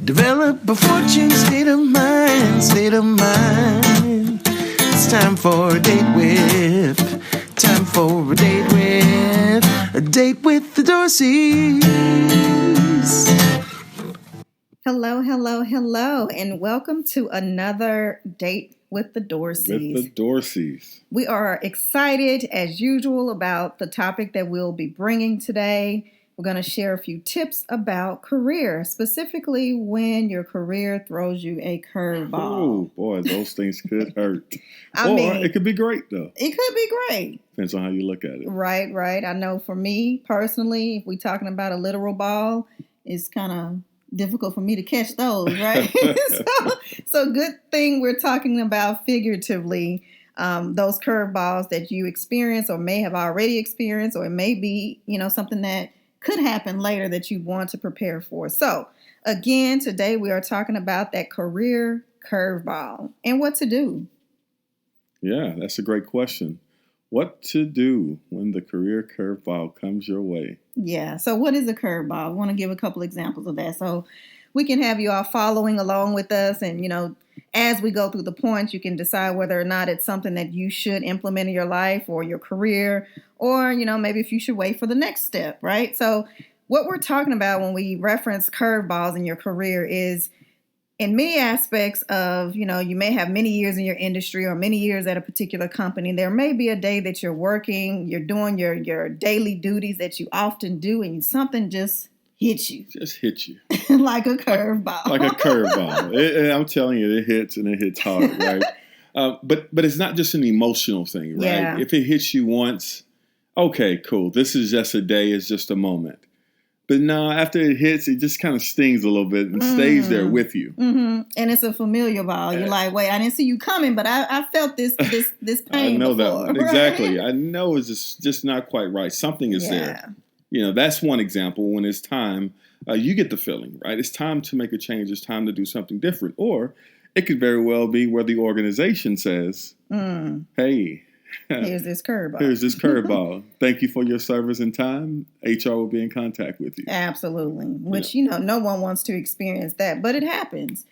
Develop a fortune state of mind, state of mind. It's time for a date with, time for a date with the Dorseys. Hello, hello, hello, and welcome to another Date with the Dorseys. With the Dorseys. We are excited, as usual, about the topic that we'll be bringing today. We're going to share a few tips about career, specifically when your career throws you a curveball. Oh, boy, those things could hurt. I mean, it could be great, though. It could be great. Depends on how you look at it. Right. I know for me, personally, if we're talking about a literal ball, it's kind of difficult for me to catch those, right? so good thing we're talking about figuratively those curveballs that you experience or may have already experienced, or it may be, something that could happen later that you want to prepare for. So again, today we are talking about that career curveball and what to do. Yeah, that's a great question. What to do when the career curveball comes your way? Yeah. So what is a curveball? I want to give a couple examples of that. So we can have you all following along with us. And, as we go through the points, you can decide whether or not it's something that you should implement in your life or your career, or, maybe if you should wait for the next step, right? So what we're talking about when we reference curveballs in your career is in many aspects of, you may have many years in your industry or many years at a particular company. There may be a day that you're working, you're doing your daily duties that you often do, and something just hits you. Just hit you. Like a curveball. Like a curveball. I'm telling you, it hits and it hits hard, right? But it's not just an emotional thing, right? Yeah. If it hits you once, okay, cool. This is just a day. It's just a moment. But no, after it hits, it just kind of stings a little bit and stays there with you. Mm-hmm. And it's a familiar ball. You're like, wait, I didn't see you coming, but I felt this pain I know before, that. Right? Exactly. I know it's just not quite right. Something is there. That's one example when it's time. You get the feeling, right? It's time to make a change. It's time to do something different. Or it could very well be where the organization says, hey, here's this curveball. Here's this curveball. Thank you for your service and time. HR will be in contact with you. Absolutely. Which, no one wants to experience that, but it happens.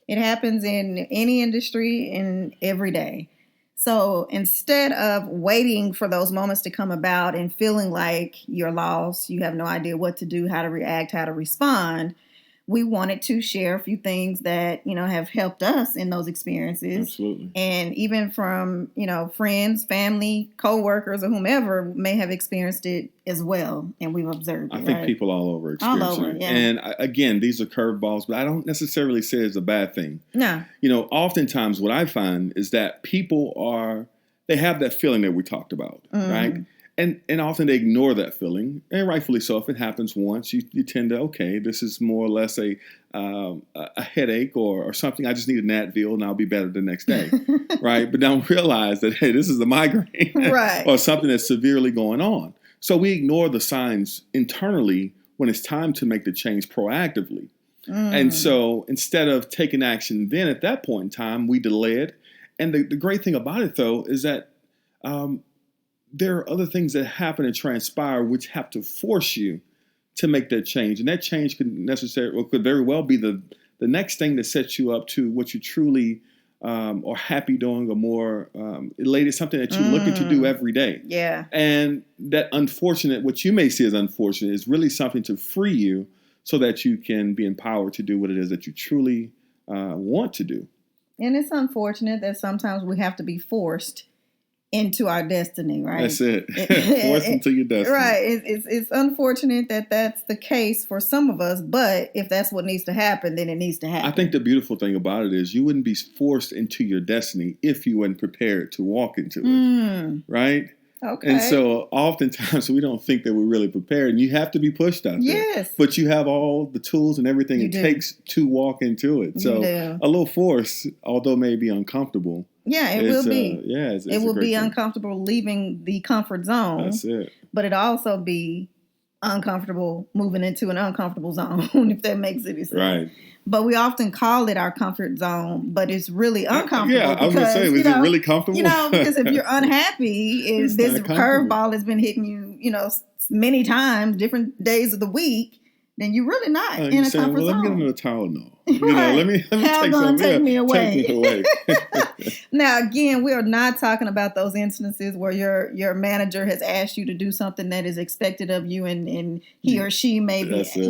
It happens in any industry and every day. So instead of waiting for those moments to come about and feeling like you're lost, you have no idea what to do, how to react, how to respond, we wanted to share a few things that, have helped us in those experiences. Absolutely. And even from, friends, family, co-workers, or whomever may have experienced it as well. And we've observed it. I think people all over experience it. Yeah. And again, these are curveballs, but I don't necessarily say it's a bad thing. No. Oftentimes what I find is that people they have that feeling that we talked about, right? And often they ignore that feeling, and rightfully so. If it happens once, you tend to, okay, this is more or less a headache or something. I just need an Advil and I'll be better the next day, right? But don't realize that, hey, this is a migraine right. or something that's severely going on. So we ignore the signs internally when it's time to make the change proactively. And so instead of taking action then at that point in time, we delay it. And the great thing about it, though, is that there are other things that happen and transpire which have to force you to make that change. And that change could very well be the next thing that sets you up to what you truly are happy doing, or more elated, something that you're looking to do every day. Yeah. And that what you may see as unfortunate, is really something to free you so that you can be empowered to do what it is that you truly want to do. And it's unfortunate that sometimes we have to be forced into our destiny, right? That's it. Forced into your destiny. Right. It's unfortunate that that's the case for some of us, but if that's what needs to happen, then it needs to happen. I think the beautiful thing about it is you wouldn't be forced into your destiny if you weren't prepared to walk into it, right? Okay. And so oftentimes we don't think that we're really prepared, and you have to be pushed out there. Yes. But you have all the tools and everything takes to walk into it. So a little force, although maybe uncomfortable. Yeah, it will be. It will be uncomfortable leaving the comfort zone. That's it. But it also be uncomfortable moving into an uncomfortable zone, if that makes any sense. Right. But we often call it our comfort zone, but it's really uncomfortable. Yeah, I was going to say, is it really comfortable? Because if you're unhappy, this curveball has been hitting you, many times, different days of the week, then you're really not And in you're a saying, comfort well, let me get zone. another Tylenol. Right. Let me Hal take gonna some. take me away. Take me away. Now, again, we are not talking about those instances where your manager has asked you to do something that is expected of you, and he or she may be, That's it.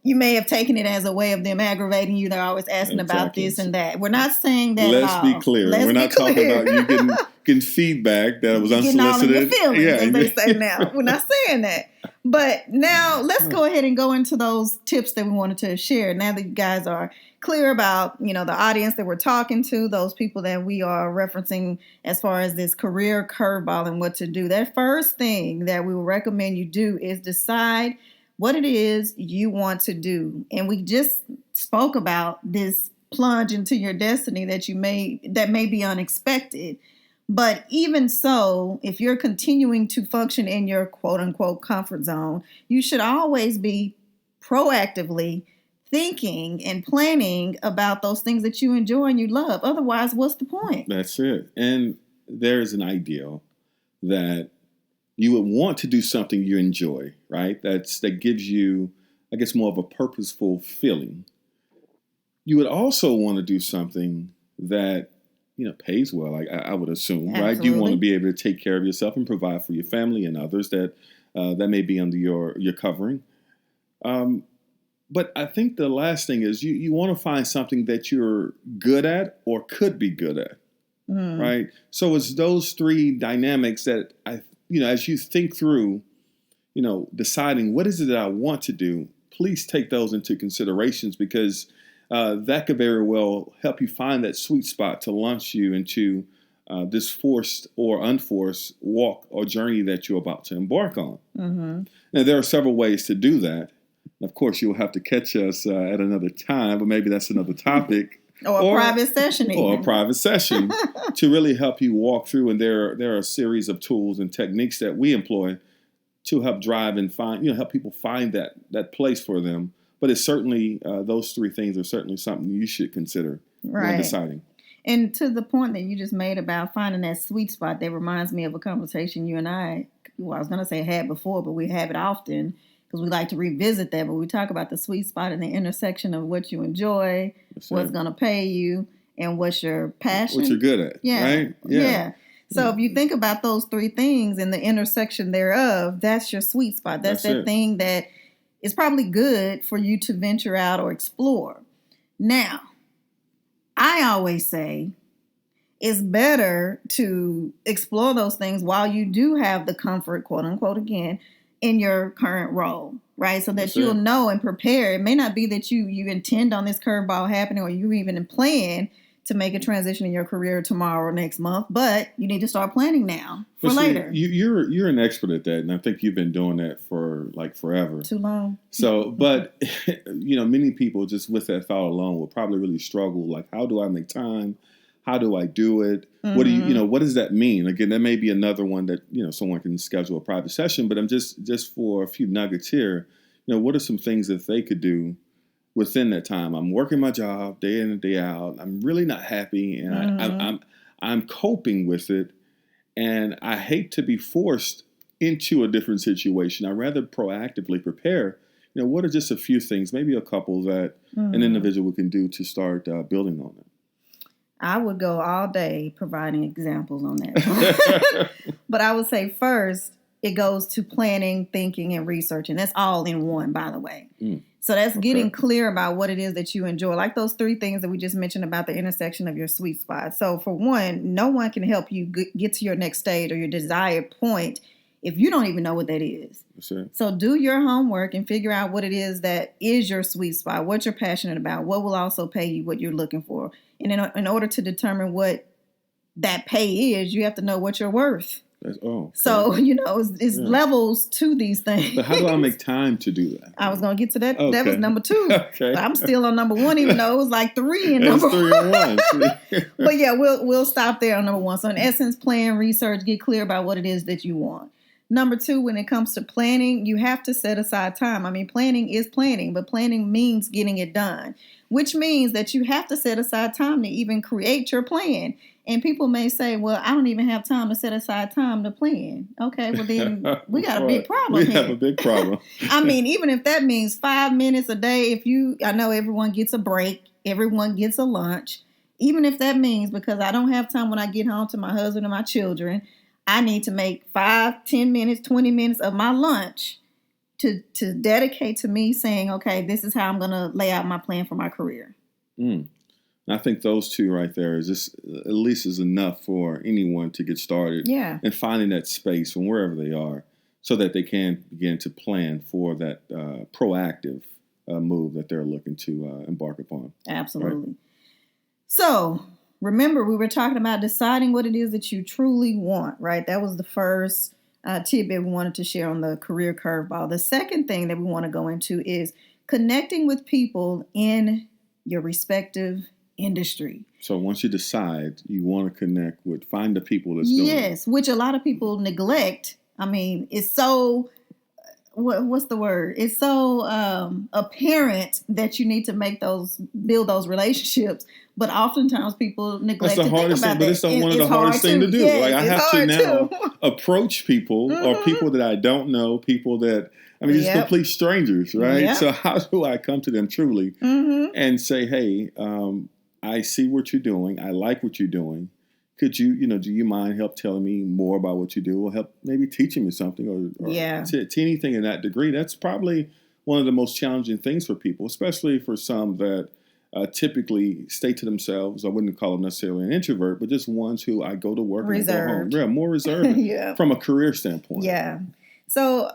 you may have taken it as a way of them aggravating you. They're always asking about Exactly. this and that. We're not saying that Let's at be all. clear. Let's We're be not talking clear. about you getting feedback that was Getting all in your unsolicited. feelings, as they say now. We're not saying that. But now let's go ahead and go into those tips that we wanted to share. Now that you guys are clear about, the audience that we're talking to, those people that we are referencing as far as this career curveball and what to do. That first thing that we would recommend you do is decide what it is you want to do. And we just spoke about this plunge into your destiny that may be unexpected. But even so, if you're continuing to function in your quote unquote comfort zone, you should always be proactively thinking and planning about those things that you enjoy and you love. Otherwise, what's the point? That's it. And there's an ideal that you would want to do something you enjoy, right? That gives you, I guess, more of a purposeful feeling. You would also want to do something that pays well. I would assume, Absolutely. Right? You want to be able to take care of yourself and provide for your family and others that may be under your covering. But I think the last thing is you want to find something that you're good at or could be good at, right? So it's those three dynamics that as you think through, deciding what is it that I want to do, please take those into considerations because that could very well help you find that sweet spot to launch you into this forced or unforced walk or journey that you're about to embark on. Mm-hmm. Now, there are several ways to do that. Of course, you'll have to catch us at another time, but maybe that's another topic. Or a private session. Or a private session to really help you walk through. And there are a series of tools and techniques that we employ to help drive and find, help people find that place for them. But it's certainly, those three things are certainly something you should consider when deciding. And to the point that you just made about finding that sweet spot, that reminds me of a conversation you and I was going to say had before, but we have it often because we like to revisit that. But we talk about the sweet spot and the intersection of what you enjoy, what's going to pay you, and what's your passion. What you're good at, right? Yeah. So if you think about those three things and the intersection thereof, that's your sweet spot. That's that thing that is probably good for you to venture out or explore. Now, I always say it's better to explore those things while you do have the comfort, quote unquote, again, in your current role, right? So that you'll know and prepare. It may not be that you intend on this curveball happening or you even plan to make a transition in your career tomorrow or next month, but you need to start planning now for later. You're an expert at that, and I think you've been doing that for like forever. Too long. So, but many people just with that thought alone will probably really struggle. Like, how do I make time? How do I do it? Mm-hmm. What do what does that mean? Again, that may be another one that someone can schedule a private session. But I'm just for a few nuggets here. What are some things that they could do within that time? I'm working my job day in and day out. I'm really not happy, and I'm coping with it. And I hate to be forced into a different situation. I rather proactively prepare. What are just a few things, maybe a couple that an individual can do to start building on it? I would go all day providing examples on that. But I would say first, it goes to planning, thinking, and researching. That's all in one, by the way. So that's getting clear about what it is that you enjoy. Like those three things that we just mentioned about the intersection of your sweet spot. So for one, no one can help you get to your next stage or your desired point if you don't even know what that is. Sure. So do your homework and figure out what it is that is your sweet spot, what you're passionate about, what will also pay you what you're looking for. And in order to determine what that pay is, you have to know what you're worth. So, it's levels to these things. But how do I make time to do that? I was going to get to that. Okay. That was number 2. Okay. But I'm still on number 1, even though it was like 3 in number 1. 3 and 1. But yeah, we'll stop there on number 1. So in essence, plan, research, get clear about what it is that you want. Number 2, when it comes to planning, you have to set aside time. I mean, planning is planning, but planning means getting it done, which means that you have to set aside time to even create your plan. And people may say, well, I don't even have time to set aside time to plan. Okay, well then we got a big problem We here. have a big problem. I mean, even if that means 5 minutes a day, I know everyone gets a break, everyone gets a lunch. Even if that means, because I don't have time when I get home to my husband and my children, I need to make 5, 10 minutes, 20 minutes of my lunch to dedicate to me saying, okay, this is how I'm going to lay out my plan for my career. I think those two right there is just at least is enough for anyone to get started. Yeah. And finding that space from wherever they are so that they can begin to plan for that proactive move that they're looking to embark upon. Absolutely. Right? So remember, we were talking about deciding what it is that you truly want, right? That was the first tidbit we wanted to share on the career curveball. The second thing that we want to go into is connecting with people in your respective industry. So once you decide you want to connect with, find the people that's doing it. Yes, which a lot of people neglect. I mean, it's so, what's the word? It's so apparent that you need to build those relationships. But oftentimes people neglect That's the hardest thing, but it's one of the hardest things to do. Yes, like I have to now approach people Mm-hmm. or people that I don't know, people that, I mean, just complete strangers, right? Yep. So how do I come to them truly Mm-hmm. and say, hey, I see what you're doing. I like what you're doing. Could you, do you mind help telling me more about what you do or help maybe teaching me something or to anything in that degree? That's probably one of the most challenging things for people, especially for some that typically stay to themselves. I wouldn't call them necessarily an introvert, but just ones who I go to work and I go home. Yeah, more reserved from a career standpoint. Yeah. So,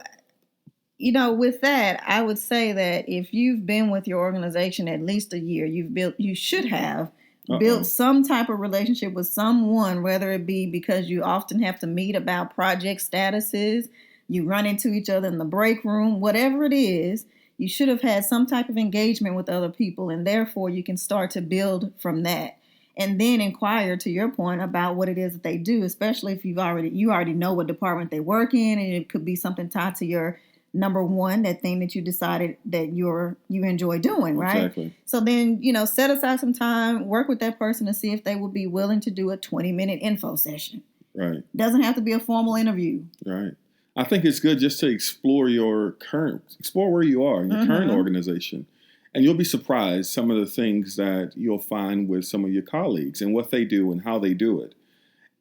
with that, I would say that if you've been with your organization at least a year, you should have built some type of relationship with someone, whether it be because you often have to meet about project statuses, you run into each other in the break room, whatever it is, you should have had some type of engagement with other people, and therefore you can start to build from that. And then inquire, to your point, about what it is that they do, especially if you already know what department they work in, and it could be something tied to your number one, that thing that you decided that you enjoy doing, right? Exactly. So then, set aside some time, work with that person to see if they would be willing to do a 20-minute info session. Right. Doesn't have to be a formal interview. Right. I think it's good just to explore where you are in your current organization. And you'll be surprised some of the things that you'll find with some of your colleagues and what they do and how they do it.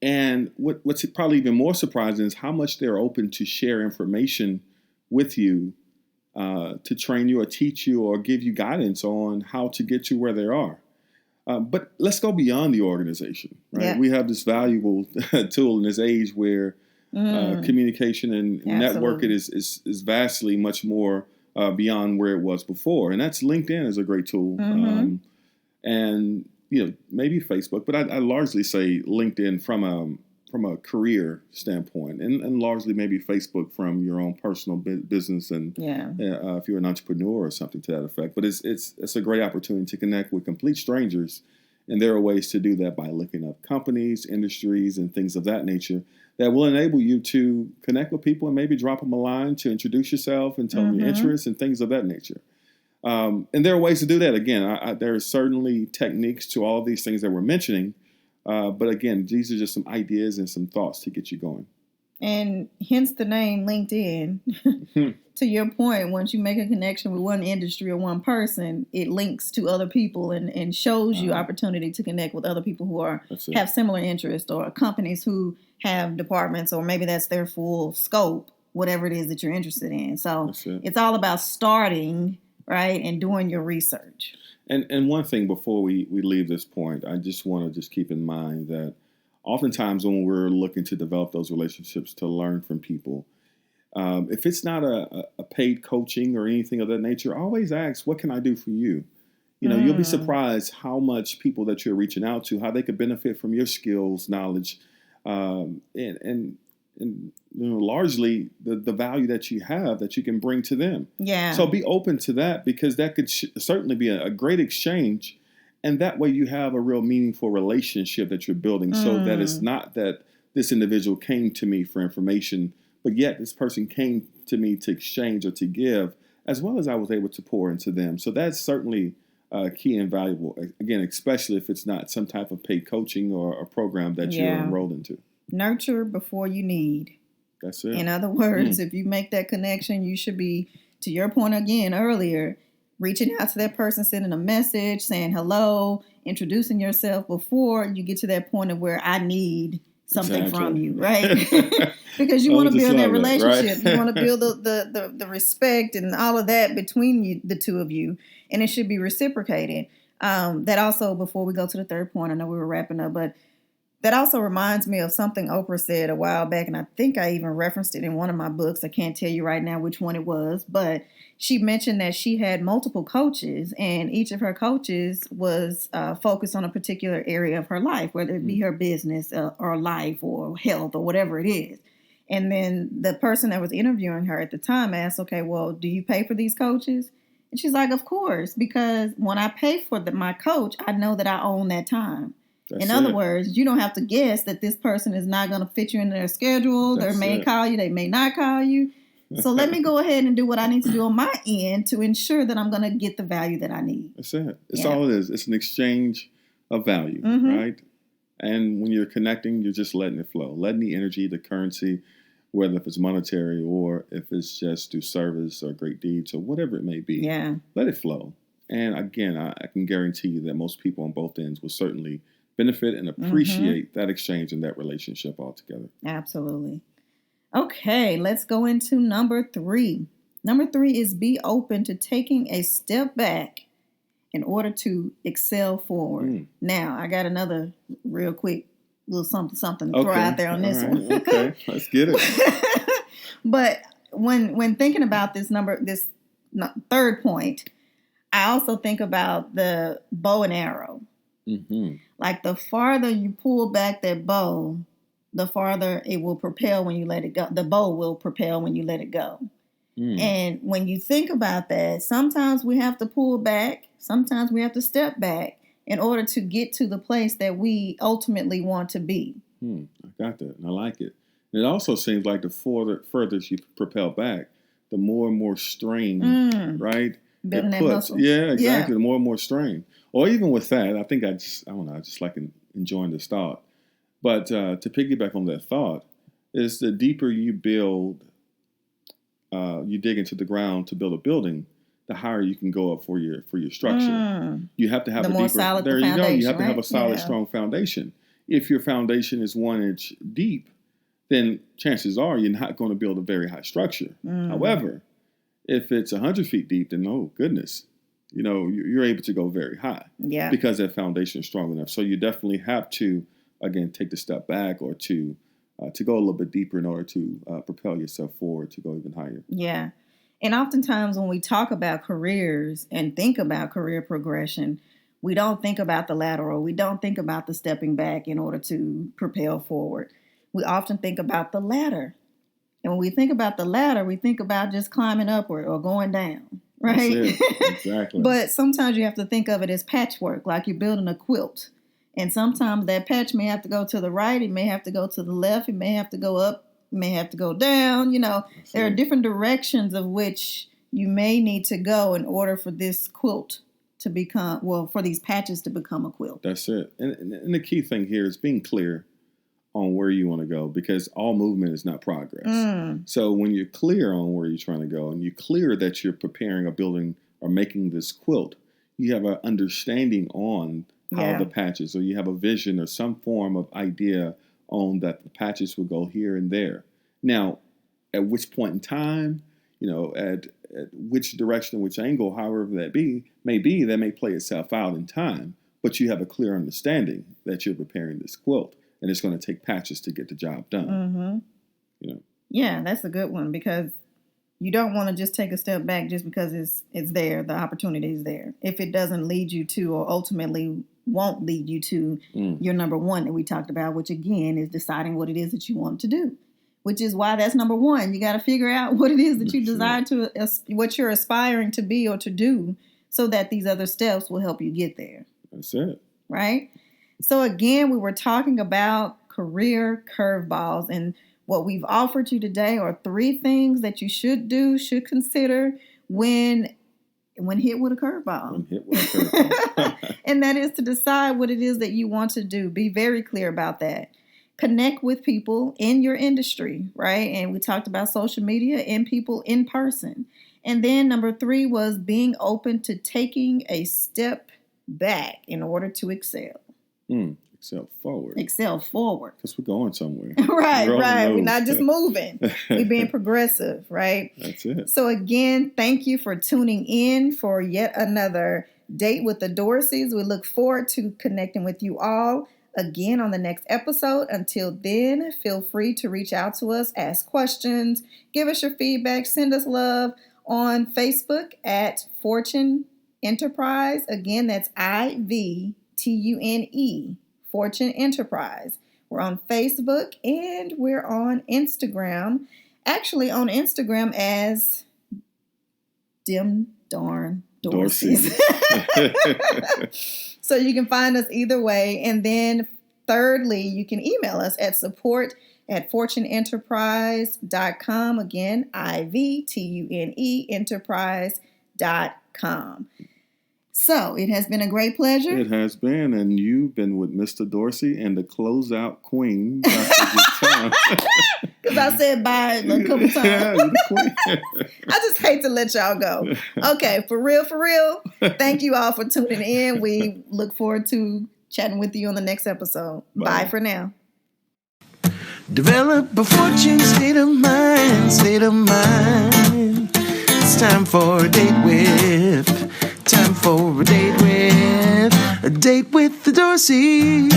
And what's probably even more surprising is how much they're open to share information with you to train you or teach you or give you guidance on how to get to where they are. But let's go beyond the organization, right? Yeah. We have this valuable tool in this age where communication and networking is vastly much more beyond where it was before. And that's LinkedIn is a great tool. And, maybe Facebook, but I largely say LinkedIn from a career standpoint and largely maybe Facebook from your own personal business. And if you're an entrepreneur or something to that effect, but it's a great opportunity to connect with complete strangers. And there are ways to do that by looking up companies, industries, and things of that nature that will enable you to connect with people and maybe drop them a line to introduce yourself and tell them your interests and things of that nature. And there are ways to do that. Again, there are certainly techniques to all of these things that we're mentioning. But again, these are just some ideas and some thoughts to get you going. And hence the name LinkedIn. To your point, once you make a connection with one industry or one person, it links to other people and shows you opportunity to connect with other people who have similar interests or companies who have departments, or maybe that's their full scope, whatever it is that you're interested in. So it's all about starting, right, and doing your research. And one thing before we leave this point, I just want to keep in mind that oftentimes when we're looking to develop those relationships to learn from people, if it's not a paid coaching or anything of that nature, always ask, what can I do for you? You'll be surprised how much people that you're reaching out to, how they could benefit from your skills, knowledge, and largely the value that you have that you can bring to them. Yeah. So be open to that, because that could certainly be a great exchange. And that way you have a real meaningful relationship that you're building, so that it's not that this individual came to me for information, but yet this person came to me to exchange or to give, as well as I was able to pour into them. So that's certainly key and valuable. Again, especially if it's not some type of paid coaching or a program that you're enrolled into. Nurture before you need. That's it. In other words, if you make that connection, you should be, to your point again earlier, reaching out to that person, sending a message, saying hello, introducing yourself before you get to that point of where I need something from you, right? Because you want to build that relationship. Right? You want to build the respect and all of that between you, the two of you, and it should be reciprocated. That also, before we go to the third point, I know we were wrapping up, but that also reminds me of something Oprah said a while back, and I think I even referenced it in one of my books. I can't tell you right now which one it was, but she mentioned that she had multiple coaches, and each of her coaches was focused on a particular area of her life, whether it be her business or life or health or whatever it is. And then the person that was interviewing her at the time asked, okay, well, do you pay for these coaches? And she's like, of course, because when I pay for my coach, I know that I own that time. In other words, you don't have to guess that this person is not going to fit you in their schedule. They may call you. They may not call you. So let me go ahead and do what I need to do on my end to ensure that I'm going to get the value that I need. That's it. It's all it is. It's an exchange of value, right? And when you're connecting, you're just letting it flow, letting the energy, the currency, whether if it's monetary or if it's just through service or great deeds or whatever it may be, let it flow. And again, I can guarantee you that most people on both ends will certainly benefit and appreciate that exchange and that relationship altogether. Absolutely. Okay, let's go into number 3. Number 3 is be open to taking a step back in order to excel forward. Now, I got another real quick little something to throw out there on this one. Okay, let's get it. But when thinking about this third point, I also think about the bow and arrow. Like the farther you pull back that bow, the farther it will propel when you let it go. The bow will propel when you let it go. And when you think about that, sometimes we have to pull back. Sometimes we have to step back in order to get to the place that we ultimately want to be. I got that. And I like it. And it also seems like the further you propel back, the more and more strain, right? Building that muscle. Yeah, exactly. The more and more strain. Or even with that, I think I just like enjoying this thought. But to piggyback on that thought, is the deeper you build, you dig into the ground to build a building, the higher you can go up for your structure. You have to have more solid there you go. You have to have a solid, Yeah. strong foundation. If your foundation is 1 inch deep, then chances are you're not going to build a very high structure. However, if it's 100 feet deep, then oh goodness, you're able to go very high. Because that foundation is strong enough. So you definitely have to, again, take the step back or to go a little bit deeper in order to propel yourself forward to go even higher. Yeah. And oftentimes when we talk about careers and think about career progression, we don't think about the lateral. We don't think about the stepping back in order to propel forward. We often think about the ladder. And when we think about the ladder, we think about just climbing upward or going down, right? That's it. Exactly. But sometimes you have to think of it as patchwork, like you're building a quilt. And sometimes that patch may have to go to the right. It may have to go to the left. It may have to go up. It may have to go down. There are different directions of which you may need to go in order for this quilt to become, for these patches to become a quilt. That's it. And the key thing here is being clear on where you want to go, because all movement is not progress. So when you're clear on where you're trying to go and you're clear that you're preparing or building or making this quilt, you have an understanding on how the patches, or you have a vision or some form of idea on that the patches will go here and there. Now, at which point in time, at which direction, which angle, however that may play itself out in time, but you have a clear understanding that you're preparing this quilt. And it's going to take patches to get the job done. Yeah, that's a good one, because you don't want to just take a step back just because it's there, the opportunity is there. If it doesn't lead you to, or ultimately won't lead you to your number 1 that we talked about, which again is deciding what it is that you want to do, which is why that's number 1. You got to figure out what it is that you desire to, what you're aspiring to be or to do, so that these other steps will help you get there. That's it. Right? So again, we were talking about career curveballs, and what we've offered you today are 3 things that you should consider when when hit with a curveball. When hit with a curveball. And that is to decide what it is that you want to do. Be very clear about that. Connect with people in your industry, right? And we talked about social media and people in person. And then number 3 was being open to taking a step back in order to excel. Excel forward. Excel forward. Because we're going somewhere. Right. We're not just moving. We're being progressive, right? That's it. So again, thank you for tuning in for yet another Date with the Dorseys. We look forward to connecting with you all again on the next episode. Until then, feel free to reach out to us, ask questions, give us your feedback, send us love on Facebook at Fortune Enterprise. Again, that's IVTUNE, Fortune Enterprise. We're on Facebook and we're on Instagram. Actually, on Instagram as Dim Darn Dorseys. So you can find us either way. And then thirdly, you can email us at support@fortuneenterprise.com. Again, IVTUNE enterprise.com. So it has been a great pleasure. It has been. And you've been with Mr. Dorsey and the closeout queen, Dr. Because I said bye a couple times. Yeah, you're the queen. I just hate to let y'all go. Okay, for real. Thank you all for tuning in. We look forward to chatting with you on the next episode. Bye for now. Develop a fortune state of mind, state of mind. It's time for a date with, time for a date with the Dorseys.